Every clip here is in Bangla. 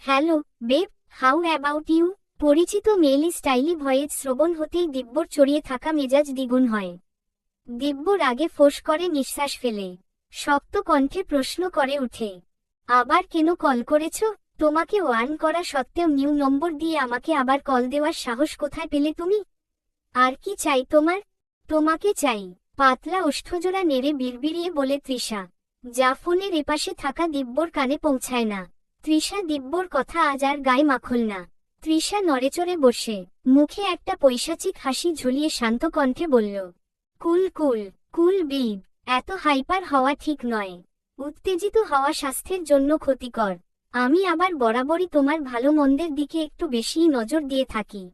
Hello, babe, how about you? পরিচিত মেয়েলি স্টাইলি ভয়েস শ্রবণ হতেই দিব্যর চড়িয়ে থাকা মেজাজ দ্বিগুণ হয়। দিব্য রাগে ফোঁস করে নিঃশ্বাস ফেলে শক্ত কণ্ঠে প্রশ্ন করে উঠে, আবার কেন কল করেছ? তোমাকে ওয়ার্ন করা সত্ত্বেও নিউ নম্বর দিয়ে আমাকে আবার কল দেওয়ার সাহস কোথায় পেলে তুমি? আর কি চাই তোমার? তোমাকে চাই, পাতলা ওষ্ঠজোড়া নেড়ে বিড়বিড়িয়ে বলে তৃষা, যা ফোনের এপাশে থাকা দিব্যর কানে পৌঁছায় না। তৃষা দিব্যর কথা আজ আর গায়ে মাখল না। তৃষা নড়েচড়ে বসে মুখে একটা পৈশাচিক হাসি ঝুলিয়ে শান্ত কণ্ঠে বলল, কুল কুল কুল বিব, এত হাইপার হওয়া ঠিক নয়। উত্তেজিত হওয়া স্বাস্থ্যের জন্য ক্ষতিকর। আমি আবার বরাবরই তোমার ভালো মন্দের দিকে একটু বেশিই নজর দিয়ে থাকি।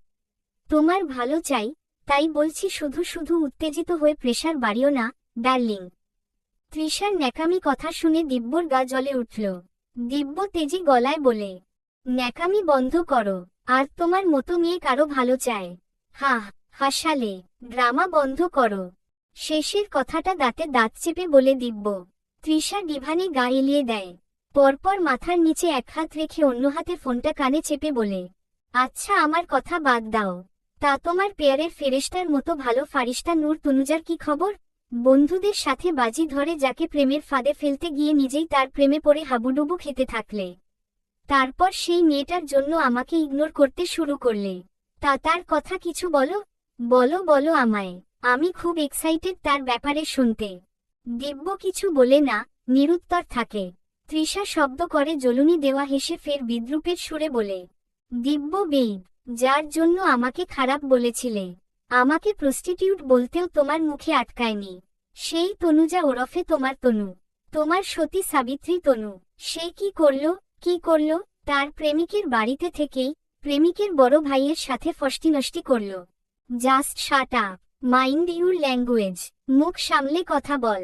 তোমার ভালো চাই, তাই বলছি শুধু শুধু উত্তেজিত হয়ে প্রেশার বাড়িও না, ডার্লিং। তৃষার ন্যাকামি কথা শুনে দিব্যর গা জ্বলে উঠল। দিব্য তেজি গলায় বলে, ন্যাকামি বন্ধ করো, আর তোমার মতো মেয়ে কারো ভালো চায়? হাসালে, ড্রামা বন্ধ করো। শেষের কথাটা দাঁতে দাঁত চেপে বলে দিব্য। তৃষা ডিভানে গা এলিয়ে দেয়। পরপর মাথার নিচে এক হাত রেখে অন্য হাতে ফোনটা কানে চেপে বলে, আচ্ছা আমার কথা বাদ দাও, তা তোমার পেয়ারের ফেরেশতার মতো ভালো ফারিস্তা নূর তনুজার কি খবর? বন্ধুদের সাথে বাজি ধরে যাকে প্রেমের ফাঁদে ফেলতে গিয়ে নিজেই তার প্রেমে পড়ে হাবুডুবু খেতে থাকলে, তারপর সেই মেয়েটার জন্য আমাকে ইগনোর করতে শুরু করলে, তা তার কথা কিছু বলো। বলো বলো আমায়, আমি খুব এক্সাইটেড তার ব্যাপারে শুনতে। দিব্য কিছু বলে না, নিরুত্তর থাকে। তৃষা শব্দ করে জ্বলুনি দেওয়া হেসে ফের বিদ্রূপের সুরে বলে, দিব্য বেইব, যার জন্য আমাকে খারাপ বলেছিলে, আমাকে প্রস্টিটিউট বলতেও তোমার মুখে আটকায়নি, সেই তনুজা ওরফে তোমার তনু, তোমার সতী সাবিত্রী তনু, সে কি করল? তার প্রেমিকের বাড়িতে থেকেই প্রেমিকের বড় ভাইয়ের সাথে ফষ্টিনষ্টি করল। Just shut up, mind your language, মুখ সামলে কথা বল।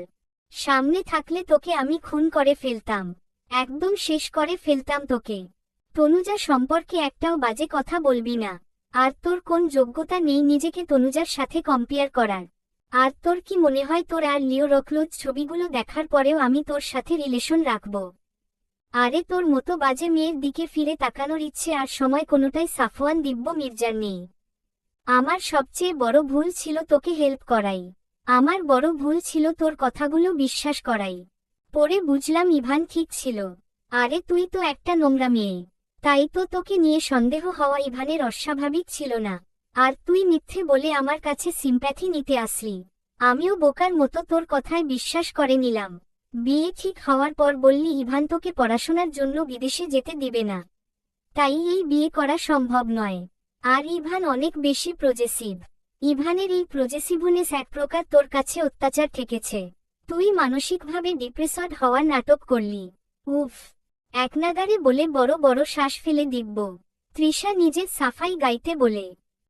সামনে থাকলে তোকে আমি খুন করে ফেলতাম, একদম শেষ করে ফেলতাম তোকে। তনুজা সম্পর্কে একটাও বাজে কথা বলবি না। আর তোর কোন যোগ্যতা নেই নিজেকে তনুজার সাথে কম্পেয়ার করার? আর তোর কি মনে হয় তোর আর লিও রকলুজ ছবিগুলো দেখার পরেও আমি তোর সাথে রিলেশন রাখব? আরে তোর মতো বাজে মেয়ের দিকে ফিরে তাকানোর ইচ্ছে আর সময় কোনোটাই সাফওয়ান দিব্য মির্জার নেই। আমার সবচেয়ে বড় ভুল ছিল তোকে হেল্প করাই। আমার বড় ভুল ছিল তোর কথাগুলো বিশ্বাস করাই। পরে বুঝলাম ইভান ঠিক ছিল। আরে তুই তো একটা নোংরা মেয়ে, তাই তো তোকে নিয়ে সন্দেহ হওয়া ইভানের অস্বাভাবিক ছিল না। আর তুই মিথ্যে বলে আমার কাছে সিম্প্যাথি নিতে আসলি, আমিও বোকার মতো তোর কথায় বিশ্বাস করে নিলাম। বিয়ে ঠিক হওয়ার পর বললি ইভান তোকে পড়াশোনার জন্য বিদেশে যেতে দিবে না, তাই এই বিয়ে করা সম্ভব নয়। আর ইভান অনেক বেশি প্রজেসিভ। ইভানের এই প্রজেসিভনেস এক প্রকার তোর কাছে অত্যাচার ঠেকেছে। তুই মানসিকভাবে ডিপ্রেসড হওয়ার নাটক করলি। উফ, একনাগারে বলে বড় বড় শ্বাস ফেলে দিব্য। তৃষা নিজের সাফাই গাইতে বলে,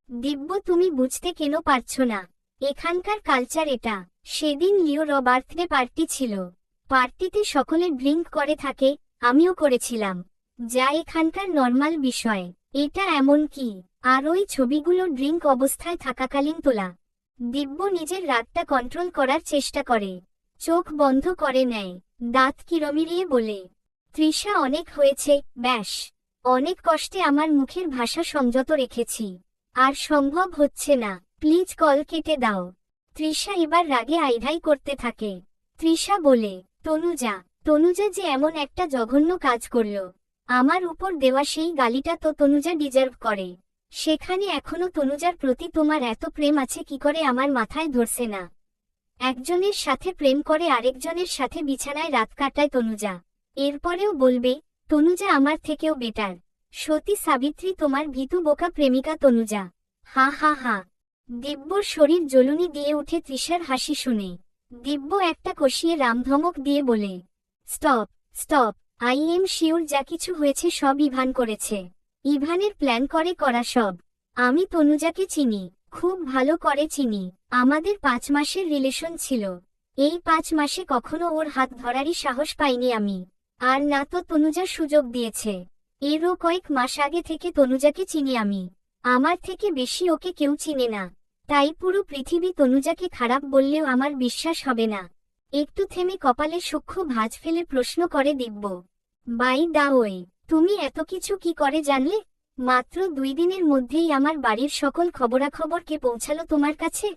দিব্য তুমি বুঝতে কেন পারছো না? এখানকার কালচার এটা। সেদিন লিওর বার্থডে পার্টি ছিল। পার্টিতে সকলে ড্রিঙ্ক করে থাকে, আমিও করেছিলাম, যা এখানকার নর্মাল বিষয়। এটা এমন কি? আর ওই ছবিগুলো ড্রিঙ্ক অবস্থায় থাকাকালীন তোলা। দিব্য নিজের রাগটা কন্ট্রোল করার চেষ্টা করে, চোখ বন্ধ করে নেয়, দাঁত কিরমিরিয়ে বলে, তৃষা অনেক হয়েছে, ব্যাস। অনেক কষ্টে আমার মুখের ভাষা সংযত রেখেছি, আর সম্ভব হচ্ছে না, প্লিজ কল কেটে দাও। তৃষা এবার রাগে আইধাই করতে থাকে। তৃষা বলে, তনুজা যে এমন একটা জঘন্য কাজ করল, আমার উপর দেওয়া সেই গালিটা তো তনুজা ডিজার্ভ করে। সেখানে এখনো তনুজার প্রতি তোমার এত প্রেম আছে কি করে আমার মাথায় ধরছে না। একজনের সাথে প্রেম করে আরেকজনের সাথে বিছানায় রাত কাটায় তনুজা, এরপরেও বলবে তনুজা আমার থেকেও বেটার। সতী সাবিত্রী তোমার ভীতু বোকা প্রেমিকা তনুজা। হা। দিব্যর শরীর জ্বলুনি দিয়ে উঠে তৃষার হাসি শুনে। দিব্য একটা কষিয়ে রামধমক দিয়ে বলে, স্টপ, আই এম শিওর যা কিছু হয়েছে সব ইভান করেছে। ইভানের প্ল্যান করা সব। আমি তনুজাকে চিনি, খুব ভালো করে চিনি। আমাদের 5 মাসের রিলেশন ছিল। এই 5 মাসে কখনো ওর হাত ধরারই সাহস পাইনি আমি। আর না তো তনুজা সুযোগ দিয়েছে। এরও কয়েক মাস আগে থেকে তনুজাকে চিনি আমি। আমার থেকে বেশি ওকে কেউ চিনে না। তাই পুরো পৃথিবী তনুজাকে খারাপ বললেও আমার বিশ্বাস হবে না। একটু থেমে কপালে সূক্ষ্ম ভাঁজ ফেলে প্রশ্ন করে দিব্য, বাই দা ওয়ে, তুমি এত কিছু কি করে জানলে? মাত্র 2 দিনের মধ্যেই আমার বাড়ির সকল খবরাখবর কে পৌঁছালো তোমার কাছে?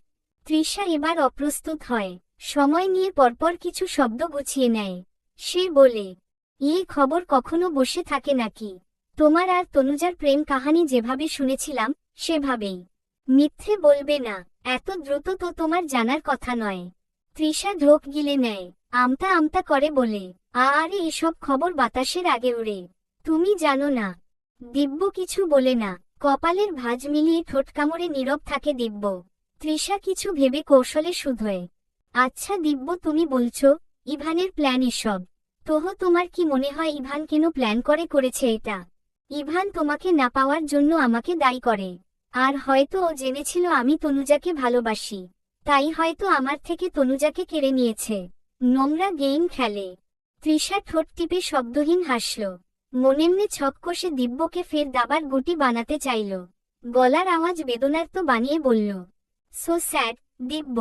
তৃষা এবার অপ্রস্তুত হয়, সময় নিয়ে পরপর কিছু শব্দ গুছিয়ে নেয়। সে বলে, এই খবর কখনো বসে থাকে নাকি? তোমার আর তনুজার প্রেম কাহিনী যেভাবে শুনেছিলাম সেভাবেই। মিথ্যে বলবে না, এত দ্রুত তো তোমার জানার কথা নয়। তৃষা ঢোক গিলে নেয়, আমতা আমতা করে বলে, আরে এসব খবর বাতাসের আগে উড়ে। তুমি জানো না। দিব্য কিছু বলে না, কপালের ভাঁজ মিলিয়ে ঠোঁট কামড়ে নীরব থাকে দিব্য। তৃষা কিছু ভেবে কৌশলে শুধোয়, আচ্ছা দিব্য, তুমি বলছো ইভানের প্ল্যান এসব। তোমার কি মনে হয় ইভান কেন প্ল্যান করেছে এটা? ইভান তোমাকে না পাওয়ার জন্য আমাকে দায়ী করে। আর হয়তো ও জেনেছিল আমি তনুজাকে ভালোবাসি, তাই হয়তো আমার থেকে তনুজাকে কেড়ে নিয়েছে। নোংরা গেম খেলে। তৃষা ঠোঁট টিপে শব্দহীন হাসল। মনেমনে ছক কষে দিব্যকে ফের দাবার গুটি বানাতে চাইল। গলার আওয়াজ বেদনার্ত বানিয়ে বলল, সো স্যাড দিব্য।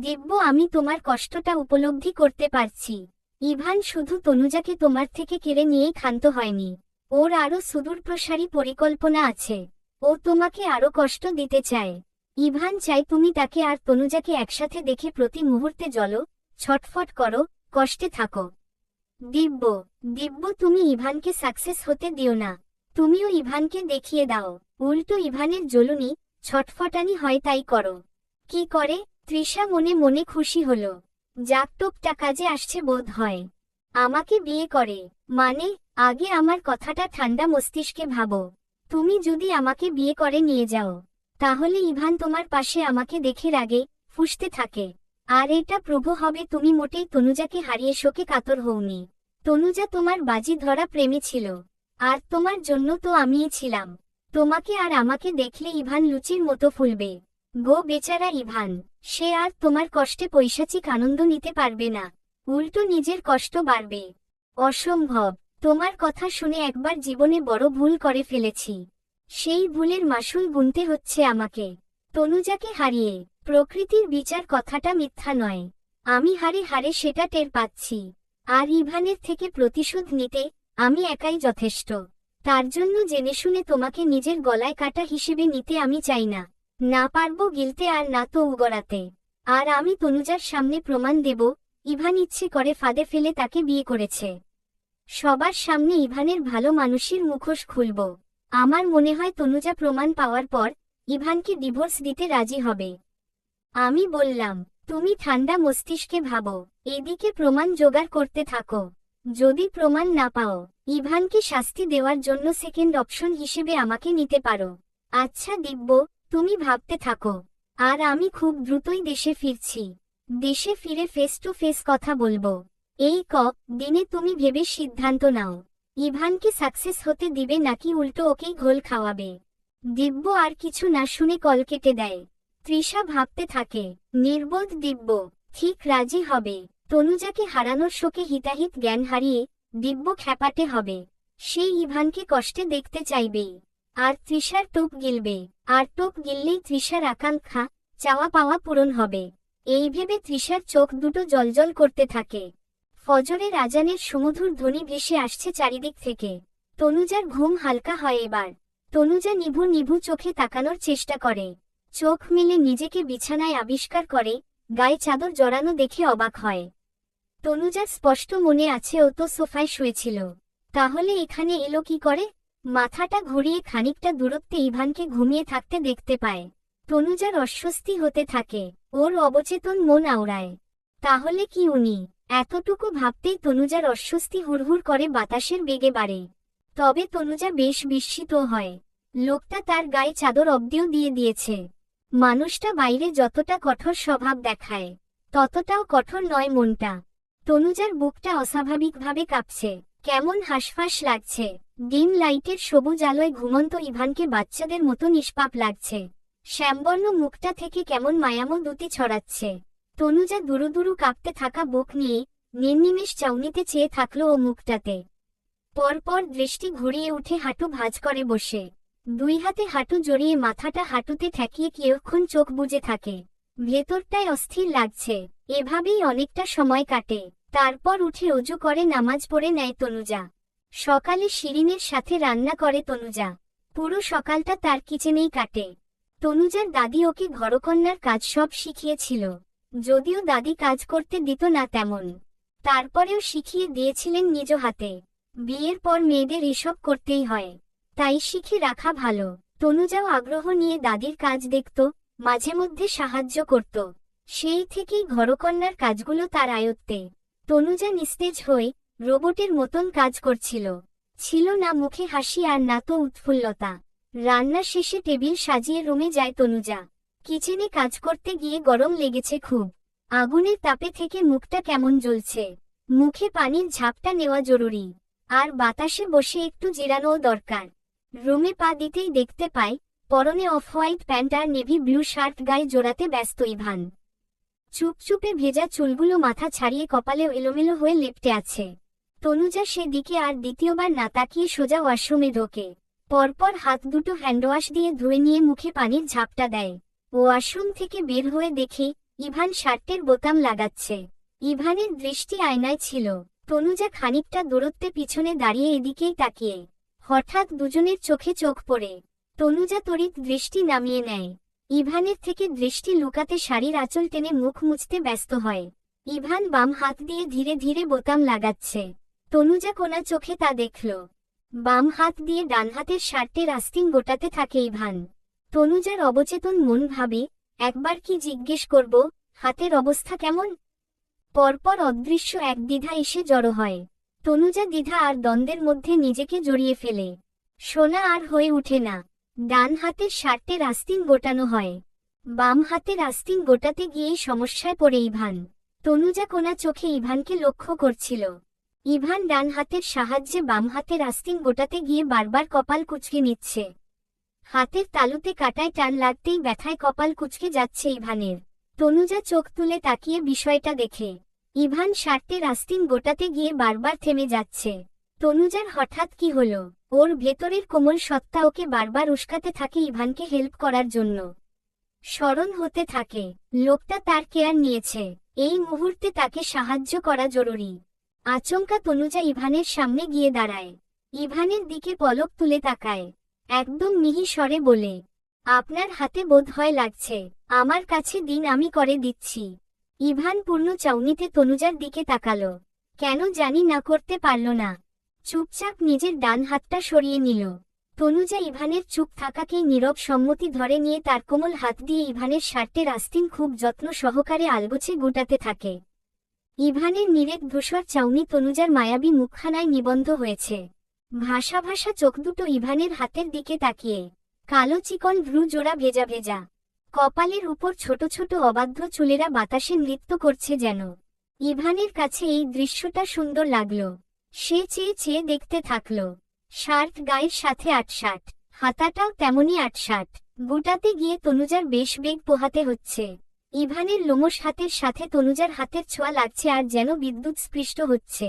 দিব্য, আমি তোমার কষ্টটা উপলব্ধি করতে পারছি। ইভান শুধু তনুজাকে তোমার থেকে কেড়ে নিয়েই ক্ষান্ত হয়নি, ওর আরও সুদূরপ্রসারী পরিকল্পনা আছে। ও তোমাকে আরও কষ্ট দিতে চায়। ইভান চায় তুমি তাকে আর তনুজাকে একসাথে দেখে প্রতি মুহূর্তে জ্বলো, ছটফট করো, কষ্টে থাকো। দিব্য, দিব্য, তুমি ইভানকে সাকসেস হতে দিও না। তুমিও ইভানকে দেখিয়ে দাও, উল্টো ইভানের জ্বলুনি, ছটফটানি হয় তাই করো। কি করে? তৃষা মনে মনে খুশি হল। জাকটোপটা কাজে আসছে বোধ হয়। আমাকে বিয়ে করে মানে? আগে আমার কথাটা ঠান্ডা মস্তিষ্কে ভাবো। তুমি যদি আমাকে বিয়ে করে নিয়ে যাও, তাহলে ইভান তোমার পাশে আমাকে দেখে রাগে ফুঁসতে থাকে। আর এটা প্রভু হবে তুমি মোটেই তনুজাকে হারিয়ে শোকে কাতর হওনি। তনুজা তোমার বাজি ধরা প্রেমী ছিল, আর তোমার জন্য তো আমিই ছিলাম। তোমাকে আর আমাকে দেখলে ইভান লুচির মতো ফুলবে। গো বেচারা ইভান, সে আর তোমার কষ্টে পৈশাচিক আনন্দ নিতে পারবে না, উল্টো নিজের কষ্ট বাড়বে। অসম্ভব। তোমার কথা শুনে একবার জীবনে বড় ভুল করে ফেলেছি, সেই ভুলের মাসুল গুনতে হচ্ছে আমাকে। তনুজাকে হারিয়ে প্রকৃতির বিচার কথাটা মিথ্যা নয়। আমি হারে হারে সেটা টের পাচ্ছি। আর ইভানের থেকে প্রতিশোধ নিতে আমি একাই যথেষ্ট। তার জন্য জেনে শুনে তোমাকে নিজের গলায় কাটা হিসেবে নিতে আমি চাই না। না পারবো গিলতে আর না তো উগরাতে। আর আমি তনুজার সামনে প্রমাণ দেব ইভান ইচ্ছে করে ফাঁদে ফেলে তাকে বিয়ে করেছে। সবার সামনে ইভানের ভালো মানুষের মুখোশ খুলব। আমার মনে হয় তনুজা প্রমাণ পাওয়ার পর ইভানকে ডিভোর্স দিতে রাজি হবে। আমি বললাম, তুমি ঠান্ডা মস্তিষ্কে ভাবো, এদিকে প্রমাণ জোগাড় করতে থাকো। যদি প্রমাণ না পাও, ইভানকে শাস্তি দেওয়ার জন্য সেকেন্ড অপশন হিসেবে আমাকে নিতে পারো। আচ্ছা দিব্য, তুমি ভাবতে থাকো। আর আমি খুব দ্রুতই দেশে ফিরছি। দেশে ফিরে ফেস টু ফেস কথা বলবো। এই দিনে তুমি ভেবে সিদ্ধান্ত নাও, ইভানকে সাকসেস হতে দিবে নাকি উল্টো ওকেই ঘোল খাওয়াবে। দিব্য আর কিছু না শুনে কল কেটে দেয়। তৃষা ভাবতে থাকে, নির্বোধ দিব্য, ঠিক রাজি হবে। তনুজাকে হারানোর শোকে হিতাহিত জ্ঞান হারিয়ে দিব্য খ্যাপাটে হবে। সেই ইভানকে কষ্টে দেখতে চাইবেই। আর তৃষার টোপ গিলবে। আর টোপ গিললেই তৃষার আকাঙ্ক্ষা চাওয়া পাওয়া পূরণ হবে। এই ভেবে তৃষার চোখ দুটো জলজল করতে থাকে। ফজরের আজানের সুমধুর ধ্বনি ভেসে আসছে চারিদিক থেকে। তনুজার ঘুম হালকা হয় এবার। তনুজা নিভু নিভু চোখে তাকানোর চেষ্টা করে। চোখ মেলে নিজেকে বিছানায় আবিষ্কার করে, গায়ে চাদর জড়ানো দেখে অবাক হয়। তনুজার স্পষ্ট মনে আছে ও তো সোফায় শুয়েছিল। তাহলে এখানে এলো কি করে? মাথাটা ঘুরিয়ে খানিকটা দূরত্বে ইভানকে ঘুমিয়ে থাকতে দেখতে পায়। তনুজার অস্বস্তি হতে থাকে, ওর অবচেতন মন আওড়ায়। তাহলে কি উনি? এতটুকু ভাবতেই তনুজার অস্বস্তি হুড়হুড় করে বাতাসের বেগে বাড়ে। তবে তনুজা বেশ বিস্মিত হয়। লোকটা তার গায়ে চাদর অব্দিও দিয়ে দিয়েছে। মানুষটা বাইরে যতটা কঠোর স্বভাব দেখায়, ততটাও কঠোর নয় মনটা। তনুজার বুকটা অস্বাভাবিকভাবে কাঁপছে, কেমন হাঁসফাঁস লাগছে। ডিম লাইটের সবুজ আলোয় ঘুমন্ত ইভানকে বাচ্চাদের মতো নিষ্পাপ লাগছে। শ্যামবর্ণ মুখটা থেকে কেমন মায়ামো দ্যুতি ছড়াচ্ছে। তনুজা দুরু দুরু কাঁপতে থাকা বুক নিয়ে নির্নিমেষ চাউনিতে চেয়ে থাকলো ও মুখটাতে। পরপর দৃষ্টি ঘুরিয়ে উঠে হাঁটু ভাঁজ করে বসে, দুই হাতে হাঁটু জড়িয়ে মাথাটা হাঁটুতে ঠেকিয়ে কিয়ক্ষণ চোখ বুজে থাকে। ভেতরটায় অস্থির লাগছে। এভাবেই অনেকটা সময় কাটে। তারপর উঠে অজু করে নামাজ পড়ে নেয় তনুজা। সকালে শিরিনের সাথে রান্না করে তনুজা। পুরো সকালটা তার কিচেনেই কাটে। তনুজার দাদি ওকে ঘরকন্নার কাজ সব শিখিয়েছিল, যদিও দাদি কাজ করতে দিত না তেমন, তারপরেও শিখিয়ে দিয়েছিলেন নিজ হাতে। বিয়ের পর মেয়েদের এসব করতেই হয়, তাই শিখে রাখা ভালো। তনুজাও আগ্রহ নিয়ে দাদির কাজ দেখত, মাঝে মধ্যে সাহায্য করত। সেই থেকেই ঘরকন্নার কাজগুলো তার আয়ত্তে। তনুজা নিস্তেজ হয়ে রোবটের মতন কাজ করছিল। ছিল না মুখে হাসি আর না তো উৎফুল্লতা। রান্না শেষে টেবিল সাজিয়ে রুমে যায় তনুজা। কিচেনে কাজ করতে গিয়ে গরম লেগেছে খুব। আগুনের তাপে থেকে মুখটা কেমন জ্বলছে। মুখে পানির ঝাপটা নেওয়া জরুরি, আর বাতাসে বসে একটু জিরানোও দরকার। রুমে পা দিতেই দেখতে পায় পরনে অফ হোয়াইট প্যান্ট আর নেভি ব্লু শার্ট গায়ে জোড়াতে ব্যস্ত ইভান। চুপচুপে ভেজা চুলগুলো মাথা ছাড়িয়ে কপালেও এলোমেলো হয়ে লেপ্টে আছে। তনুজা সেদিকে আর দ্বিতীয়বার না তাকিয়ে সোজা ওয়াশরুমে ঢোকে। পরপর হাত দুটো হ্যান্ডওয়াশ দিয়ে ধুয়ে নিয়ে মুখে পানির ঝাপটা দেয়। ওয়াশরুম থেকে বের হয়ে দেখে ইভান শার্টের বোতাম লাগাচ্ছে। ইভানের দৃষ্টি আয়নায় ছিল। তনুজা খানিকটা দূরত্বে পিছনে দাঁড়িয়ে এদিকেই তাকিয়ে। হঠাৎ দুজনের চোখে চোখ পড়ে। তনুজা তড়িৎ দৃষ্টি নামিয়ে নেয়। ইভানের থেকে দৃষ্টি লুকাতে শাড়ির আঁচল টেনে মুখ মুছতে ব্যস্ত হয়। ইভান বাম হাত দিয়ে ধীরে ধীরে বোতাম লাগাচ্ছে। তনুজা কোনা চোখে তা দেখল। বাম হাত দিয়ে ডান হাতের শার্টের আস্তিন গোটাতে থাকে ইভান। তনুজার অবচেতন মন ভাবে, একবার কি জিজ্ঞেস করব, হাতের অবস্থা কেমন? পরপর অদৃশ্য এক দ্বিধা এসে জড়ো হয়। তনুজা দ্বিধা আর দ্বন্দ্বের মধ্যে নিজেকে জড়িয়ে ফেলে। শোনা আর হয়ে ওঠে না। ডান হাতের শার্টের আস্তিন গোটানো হয়। বাম হাতের আস্তিন গোটাতে গিয়েই সমস্যায় পড়ে ইভান। তনুজা কোনা চোখে ইভানকে লক্ষ্য করছিল। ইভান ডান হাতের সাহায্যে বাম হাতের আস্তিন গোটাতে গিয়ে বারবার কপাল কুঁচকে নিচ্ছে। হাতের তালুতে কাটায় টান লাগতেই ব্যথায় কপাল কুঁচকে যাচ্ছে ইভানের। তনুজা চোখ তুলে তাকিয়ে বিষয়টা দেখে। ইভান শার্টের আস্তিন গোটাতে গিয়ে বারবার থেমে যাচ্ছে। তনুজার হঠাৎ কি হলো? ওর ভেতরের কোমল সত্তা ওকে বারবার উস্কাতে থাকে ইভানকে হেল্প করার জন্য। স্মরণ হতে থাকে লোকটা তার কেয়ার নিয়েছে, এই মুহূর্তে তাকে সাহায্য করা জরুরি। আচমকা তনুজা ইভানের সামনে গিয়ে দাঁড়ায়। ইভানের দিকে পলক তুলে তাকায়। একদম মিহি স্বরে বলে, আপনার হাতে বোধ হয় লাগছে, আমার কাছে দিন, আমি করে দিচ্ছি। ইভান পূর্ণ চাউনিতে তনুজার দিকে তাকালো। কেন জানি না করতে পারল না। চুপচাপ নিজের ডান হাতটা সরিয়ে নিল। তনুজা ইভানের চুপ থাকাকেই নীরব সম্মতি ধরে নিয়ে তার কোমল হাত দিয়ে ইভানের শার্টের আস্তিন খুব যত্ন সহকারে আলগোছে গোটাতে থাকে। ইভানের নিরেট ধূসর চাউনি তনুজার মায়াবী মুখখানায় নিবন্ধ হয়েছে। ভাষা ভাষা চোখ দুটো ইভানের হাতের দিকে তাকিয়ে। কালো চিকন ভ্রু জোড়া ভেজা ভেজা। কপালের উপর ছোট ছোট অবাধ্য চুলেরা বাতাসে নৃত্য করছে যেন। ইভানের কাছে এই দৃশ্যটা সুন্দর লাগলো। সে চেয়ে চেয়ে দেখতে থাকল। শার্ট গায়ের সাথে আটসাট, হাতাটাও তেমনই আটসাট। গোটাতে গিয়ে তনুজার বেশ বেগ পোহাতে হচ্ছে। ইভানের লোমশ হাতের সাথে তনুজার হাতের ছোঁয়া লাগছে আর যেন বিদ্যুৎ স্পৃষ্ট হচ্ছে।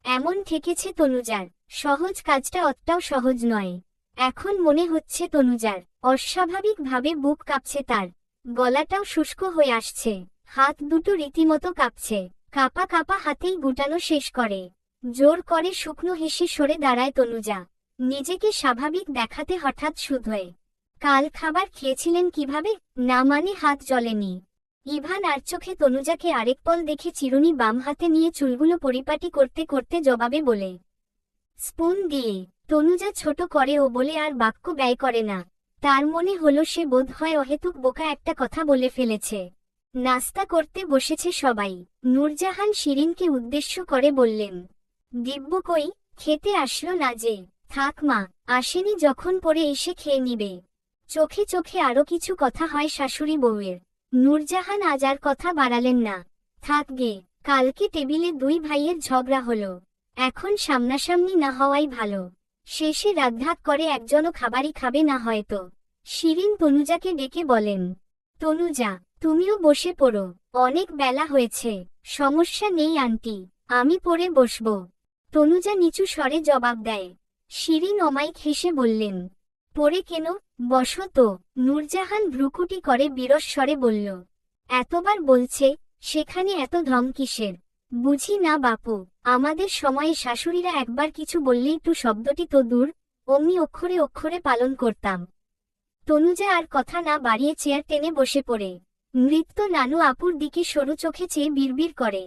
এমন ঠেকেছে তনুজার। সহজ কাজটা অতটাও সহজ নয়। এখন মনে হচ্ছে তনুজার অস্বাভাবিকভাবে বুক কাঁপছে, তার গলাটাও শুষ্ক হয়ে আসছে। হাত দুটো রীতিমতো কাঁপছে। কাঁপা কাঁপা হাতেই গুটানো শেষ করে। জোর করে শুকনো হেসে সরে দাঁড়ায় তনুজা, নিজেকে স্বাভাবিক দেখাতে। হঠাৎ শুধোয়, কাল খাবার খেয়েছিলেন কিভাবে? না মানে হাত জ্বলেনি। ইভান আর চোখে তনুজাকে আরেক পল দেখে চিরুনি বাম হাতে নিয়ে চুলগুলো পরিপাটি করতে করতে জবাবে বলে, স্পুন দিয়ে। তনুজা ছোট করে ও বলে আর বাক্য ব্যয় করে না। তার মনে হলো সে বোধ হয় অহেতুক বোকা একটা কথা বলে ফেলেছে। নাস্তা করতে বসেছে সবাই। নূরজাহান শিরিনকে উদ্দেশ্য করে বললেন, দিব্য কই, খেতে আসলো না যে? থাক মা, আসেনি যখন পরে এসে খেয়ে নিবে। চোখে চোখে আরো কিছু কথা হয় শাশুড়ি বউয়ের। নূরজাহান আজ আর কথা বাড়ালেন না। থাক গে, কালকে টেবিলে দুই ভাইয়ের ঝগড়া হলো, এখন সামনাসামনি না হওয়াই ভালো। শেষে রাগঢাক করে একজনও খাবারই খাবে না হয়তো। শিরিন তনুজাকে ডেকে বলেন, তনুজা, তুমিও বসে পড়ো, অনেক বেলা হয়েছে। সমস্যা নেই আন্টি, আমি পরে বসব। তনুজা নিচু স্বরে জবাব দেয়। শিরিন অমায়িক হেসে বললেন, পরে কেন, বসো তো। নূরজাহান ভ্রুকুটি করে বিরস স্বরে বলল, এতবার বলছে, সেখানে এত ঢং কিসের? বুঝি না বাপু, আমাদের সময়ে শাশুড়িরা একবার কিছু বললেই টু শব্দটি তো দূর, অমনি অক্ষরে অক্ষরে পালন করতাম। তনুজা আর কথা না বাড়িয়ে চেয়ার টেনে বসে পড়ে নৃত্য নানু আপুর দিকে সরু চোখে চেয়ে বিড়বিড় করে।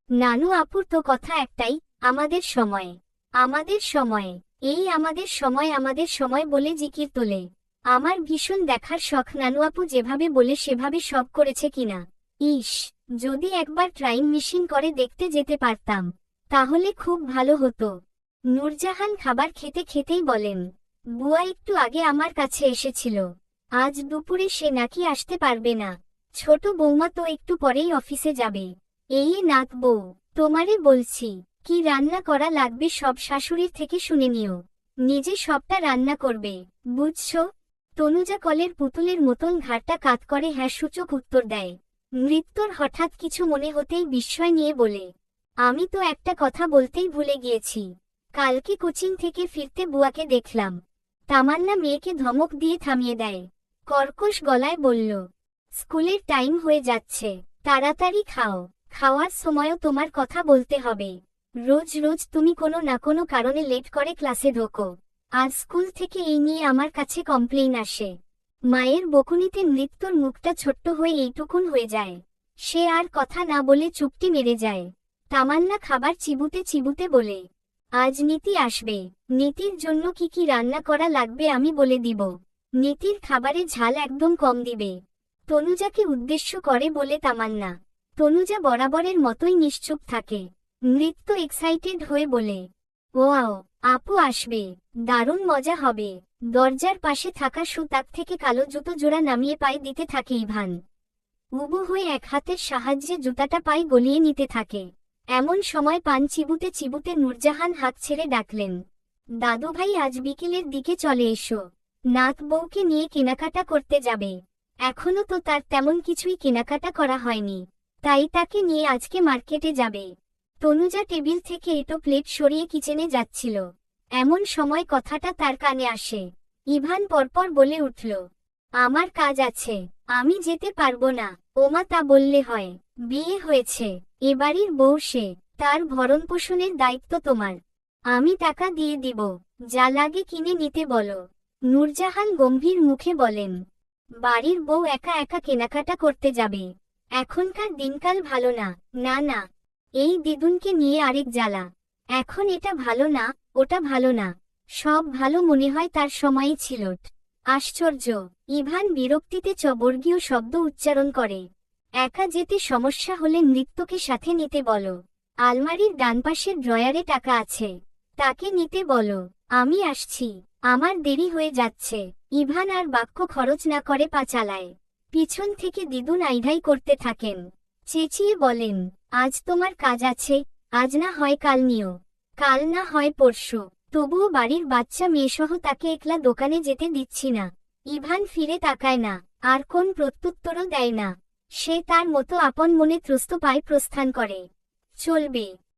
নানু আপুর তো কথা একটাই, আমাদের সময়, আমাদের সময়, এই আমাদের সময় আমাদের সময় বলে জিকির তোলে। আমার ভীষণ দেখার শখ নানু আপু যেভাবে বলে সেভাবে সব করেছে কিনা। ইস, যদি একবার টাইম মেশিন করে দেখতে যেতে পারতাম, তাহলে খুব ভালো হতো। নূরজাহান খাবার খেতে খেতেই বলেন, বুয়া একটু আগে আমার কাছে এসেছিল। আজ দুপুরে সে নাকি আসতে পারবে না। ছোট বৌমা তো একটু পরেই অফিসে যাবে। এই নাত বউ, তোমারে বলছি, কি রান্না করা লাগবে সব শাশুড়ির থেকে শুনে নিও। নিজে সবটা রান্না করবে, বুঝছো? তনুজা কলের পুতুলের মতন ঘাড়টা কাত করে হ্যাঁ সূচক উত্তর দেয়। নৃত্যর হঠাৎ কিছু মনে হতেই বিস্ময় নিয়ে বলে, আমি তো একটা কথা বলতেই ভুলে গিয়েছি। কালকে কোচিং থেকে ফিরতে বুয়াকে দেখলাম। তামান্না মেয়েকে ধমক দিয়ে থামিয়ে দেয়। কর্কশ গলায় বলল, স্কুলের টাইম হয়ে যাচ্ছে, তাড়াতাড়ি খাও। খাওয়ার সময়ও তোমার কথা বলতে হবে। রোজ রোজ তুমি কোনো না কোনো কারণে লেট করে ক্লাসে ঢোকো। আজ স্কুল থেকে এই নিয়ে আমার কাছে কমপ্লেইন আসে। মায়ের বকুনিতে নৃত্যর মুখটা ছোট্ট হয়ে এইটুকুন হয়ে যায়। সে আর কথা না বলে চুপটি মেরে যায়। তামান্না খাবার চিবুতে চিবুতে বলে, আজ নীতি আসবে। নীতির জন্য কি কি রান্না করা লাগবে আমি বলে দিব। নীতির খাবারে ঝাল একদম কম দিবে। তনুজাকে উদ্দেশ্য করে বলে তামান্না। তনুজা বরাবরের মতোই নিশ্চুপ থাকে। নৃত্য এক্সাইটেড হয়ে বলে, ওয়াও, আপু আসবে, দারুণ মজা হবে। দরজার পাশে থাকা সুতাক থেকে কালো জুতো জোড়া নামিয়ে পায়ে দিতে থাকে ইভান। উবু হয়ে এক হাতের সাহায্যে জুতাটা পায়ে গলিয়ে নিতে থাকে। এমন সময় পান চিবুতে চিবুতে নূরজাহান হাত ছেড়ে ডাকলেন, দাদু ভাই আজ বিকেলের দিকে চলে এসো। নাত বউকে নিয়ে কেনাকাটা করতে যাবে। এখনো তো তার তেমন কিছুই কেনাকাটা করা হয়নি, তাই তাকে নিয়ে আজকে মার্কেটে যাবে। তনুজা টেবিল থেকে এটো প্লেট সরিয়ে কিচেনে যাচ্ছিল। এমন সময় কথাটা তার কানে আসে। ইভান পরপর বলে উঠল, আমার কাজ আছে, আমি যেতে পারবো না। ওমা তা বললে হয়, বিয়ে হয়েছে, এবাড়ির বউ সে, তার ভরণপোষণের দায়িত্ব তোমার। আমি টাকা দিয়ে দিব, যা লাগে কিনে নিতে বলো। নূরজাহান গম্ভীর মুখে বলেন, বাড়ির বউ একা একা কেনাকাটা করতে যাবে? এখনকার দিনকাল ভালো না। না না, এই দিদুনকে নিয়ে আরেক জ্বালা। এখন এটা ভালো না, ওটা ভালো না, সব ভালো মনে হয় তার সময়ই ছিল। আশ্চর্য। ইভান বিরক্তিতে চবর্গীয় শব্দ উচ্চারণ করে। একা যেতে সমস্যা হলে নৃত্যকে সাথে নিতে বলো। আলমারির ডানপাশের ড্রয়ারে টাকা আছে, তাকে নিতে বলো। আমি আসছি, আমার দেরি হয়ে যাচ্ছে। ইভান আর বাক্য খরচ না করে পা চালায়। পিছন থেকে দিদুন আইধাই করতে থাকেন। চেঁচিয়ে বলেন, আজ তোমার কাজ আছে, আজ না হয় কাল নিও, কাল না হয় পরশু। তবুও বাড়ির বাচ্চা মেয়েসহ তাকে একলা দোকানে যেতে দিচ্ছি না। ইভান ফিরে তাকায় না, আর কোন প্রত্যুত্তরও দেয় না। সে তার মতো আপন মনে ত্রস্ত পায়ে প্রস্থান করে। চলবে।